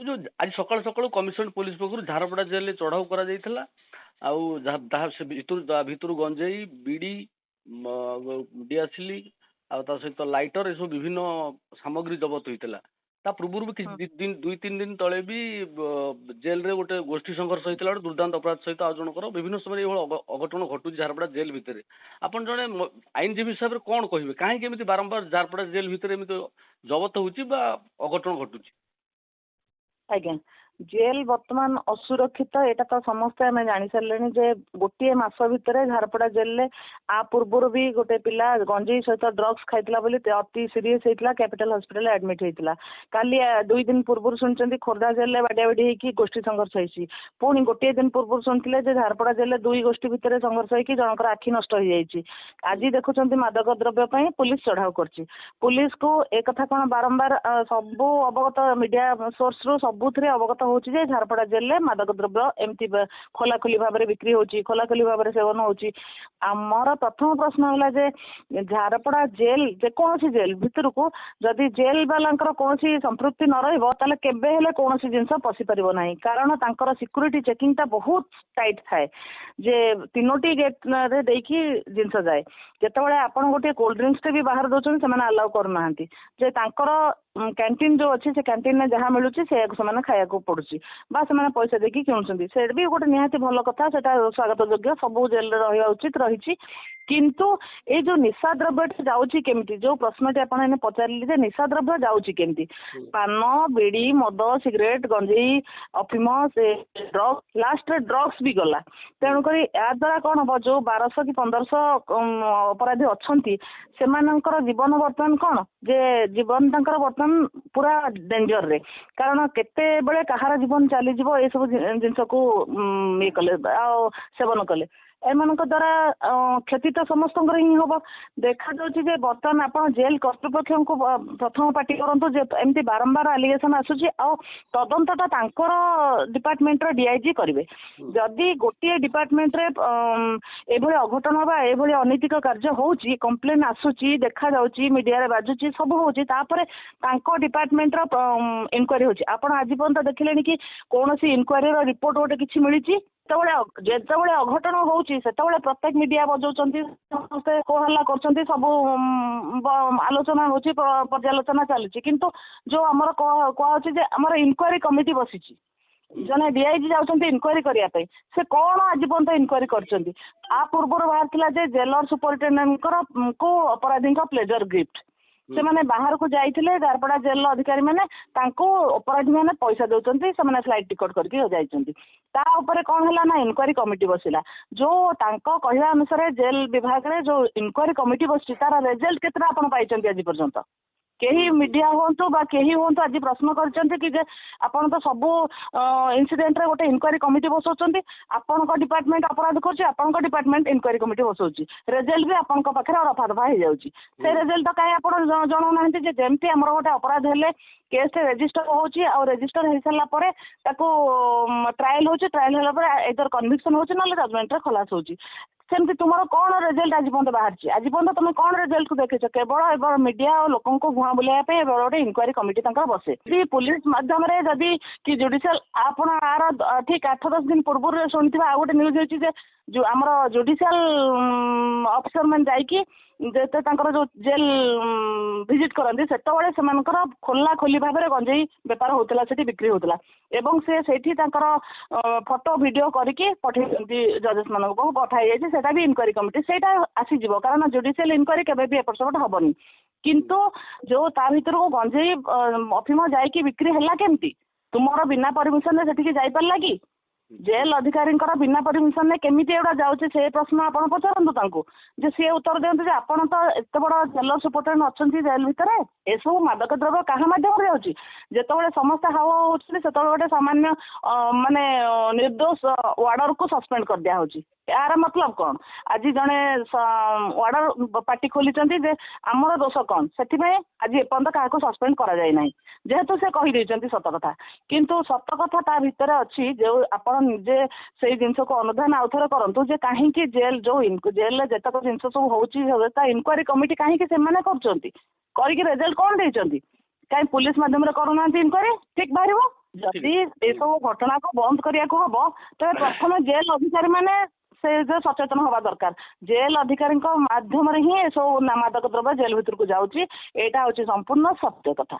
जो आज सकाल सकाल कमिशनरेट पुलिस पक्षर झारपड़ा जेल चढ़ाऊ करा जायथिला भितर गंजेई बीड़ी डियासिली सहित लाइटर ये सब विभिन्न सामग्री जबत होता ता पूर्व भी दुई तीन दिन तले भी जेल रे गोटे गोष्ठी संघर्ष होता दुर्दांत अपराध सहित आज जनकर विभिन्न समय अघटन घटू झारपड़ा जेल भितर आपन जड़े आईनजीवी हिसाब से कौन कहे कहीं बारंबार झारपड़ा जेल भितर जबत होची बा अघटन घटुची आज्ञा जेल वर्तमान असुरक्षित एटा तो समस्ते आम जानी सारे जे गोटे मास भितर झारपड़ा जेल आ पूर्व भी गोटे पिला गंजेई सहित ड्रग्स खाइला बोली अति सीरीयस होता कैपिटल हॉस्पिटल एडमिट होता काली 2 दिन पूर्व शुणी खोर्धा जेल बाडिया बाड़ी होगी गोष्ठी संघर्ष होती पुणी गोटे दिन पूर्व शुणुते झारपड़ा जेल 2 गोष्ठी भितर संघर्ष होगी जनकर आखि नष्ट हो जाए आज देखुं मादक द्रव्य पुलिस चढ़ाऊ कर पुलिस को एक कथा कौन बारंबार सबू अवगत मीडिया सोर्स रु सबुथ अवगत होची जे झारपड़ा जेल मादक द्रव्य एमती खोलाखोली भाव में बिक्री होची खोलाखोली भाव में सेवन होची आमर प्रथम प्रश्न है जे झारपड़ा जेल जेकोसी जेल भितर को जदि जेल वाला कौन संपृक्ति न रहा केबे हेले कौन जिनस पशि पार ना कारण तांकर सिक्यूरीटी चेकिंग टा बहुत टाइट थाए जे 3टी गेट रे देकी जिनस जाए जितेबाला आपन गोटे कोल्ड ड्रिंक्स टे भी बाहर दौरान से अलाउ करना जे तांकर कैंटीन जो अच्छी से कैंटीन में जहाँ मिलूँ से खाया पड़ुची बा से पैसा देकी किणुଛନ୍ତି से भी गोटे निहाती भल कथा से स्वागत योग्य सब जेल रहा उचित रही किंतु ये जो निशा द्रव्य जाऊँगी केमती जो प्रश्नटी आप पचारे निशा द्रव्य जाऊँगी केमती पान बीड़ी मद सिगरेट गंजेई अफिम से ड्रग्स लास्ट ड्रग्स भी गला तेणुक या द्वारा कौन हम जो 1200 कि 1500 अपराधी अच्छा से जीवन बर्तमान कौन जे जीवन तंकर बर्तमान पूरा डेंजर रे कारण केते बेले कहार जीवन चली जीवो ए सब जिनस को ये कले सेवन कले एमान द्वारा क्षति तो समस्त ही हम देखा जाऊँगी बर्तमान आप जेल कर्तृपक्ष को प्रथम पार्टी करूँ एमती बारंबार आलिगेसन आसूची तदंतटा डिपार्टमेंट डीआईजी करेंगे जदि गोटे डिपार्टमेंट रे अघटन बा ये अनैतिक कार्य होची कंप्लेन आसूची देखा जाऊँगी मीडिया रे बाजुची सब होची डिपार्टमेंट इनक्वारी होची आपण आज पर्यंत देखिले कि कौन इनक्वारी रिपोर्ट गोटे किसी मिली जितेबाला अघटन होची प्रत्येक मीडिया बजाउछन्ती समस्ते कोहल्ला करछन्ती सब आलोचना होची पर्यालोचना चलुची किंतु जो आमर कहछि जे आमर इनक्वारी कमिटी बसिची जने डीआईजी जाउछन्ती इनक्वारी करिया पे से कौन आज पर्यंत इनक्वारी करछन्ती आ पूर्व बाहर जे जेलर सुपरिटेंडेंट को अपराधी प्लेजर गिफ्ट से माने बाहर को जाइथिले झारपड़ा जेल अधिकारी माने तांको अपराधी माने पैसा दउचन्ती से माने फ्लाइट टिकट करके जाइचन्ती ता ऊपर कौन है ना इनक्वारी कमिटी बसिला जो तांको कहवा अनुसार जेल विभाग रे जो इनक्वारी कमिटी बसची तार रिजल्ट केतना आपण पाइचन्ती आज पर्यंत केही मीडिया होंतु बा केही होंतु आज प्रश्न करचन्ती कि जे आपण तो सब इन्सिडेंट रे गोटे इनक्वारी कमिटी बसौचन्ती आपण को डिपार्टमेंट अपराध करछि आपण को डिपार्टमेंट इनक्वारी कमिटी बसौछि रिजल्ट भी आपण को पाखरे रफा दफा हो जाउछि से रिजल्ट तो काई आपण जणौ नाहंती जे जेमती हमर गोटे अपराध हेले केस रजिस्टर होची आ रजिस्टर हो सारा पर ट्रायल होची ट्रायल होला पर इधर कन्विक्शन होची ना जजमेंट रे खलास होची सेमती तुमर कौन रिजल्ट आज पर्यंत बाहर आज पर्यंत तुम कौन रिजल्ट को देखे केवल मीडिया और लोकों को भुआ बुलाइया गोटे इनक्वारी कमिटी बसे पुलिस माध्यम जदि कि जुडिशियल आप ठीक 8-10 दिन पूर्व शुणी आ गोटे न्यूज होती जो आमर जुडिशियल अफिसर मैंने जाइकी जेते जो जेल विजिट करती से खोला खोली भाव में गंजेई बेपार होता से बिक्री होता एवं से फोटो वीडियो करके पठे जजेस मान पठाई जाए भी इनक्वारी कमिटी से आसीज कारण जुडिशियल इनक्वारी केबे भी एपट सेपट हेनी किंतु जो ता भीतर को गंजेई अफिम जाइकी बिक्री है केमती तुमर बिना परमिशन से जाई पारला कि जेल अधिकारी बिना परमिशन में केमिति एटा जाउचे से प्रश्न आपण पचारंतु तांको जे सी उत्तर दियंतु जे आपण तो एते बड़ जेलर सुपरिटेंडेंट अछंती जेल भितर ए सब मादक द्रव्य कहा माध्यम रे होची जेतबेले समस्त हावा होची सेतबेले गोटे सामान्य माने निर्दोष वार्डर को सस्पेंड कर दिया होची यार मतलब कौन आज जड़े वार्डर पार्टी खोली जे आमर दोष कौन से आज एपर्तंत क्या सस्पेंड करा जाए ना जेहेतु से कहीदे सत कथा किंतु सत कथा ता भीतर अच्छी जो आप निजे से जिनस को अनुधान आउ थे करूँ जे कहीं जेल जो जेल जितक जिन सब हो इनक्वारी कमिटी कहीं कर रिजल्ट कौन देती कहीं पुलिस माध्यम करूना इनक्वारी ठीक बाहर ଯଦି ଏସବୁ ଘଟଣାକୁ ବନ୍ଦ କରିବାକୁ ହବ ତେବେ ପ୍ରଥମେ ଜେଲ୍ ଅଧିକାରୀ ମାନେ ସେ ଯେ ସଚେତନ ହବା ଦରକାର। ଜେଲ୍ ଅଧିକାରୀଙ୍କ ମାଧ୍ୟମରେ ହିଁ ଏସବୁ ମାଦକ ଦ୍ରବ୍ୟ ଜେଲ୍ ଭିତରକୁ ଯାଉଛି, ଏଇଟା ହଉଛି ସମ୍ପୂର୍ଣ୍ଣ ସତ୍ୟ କଥା।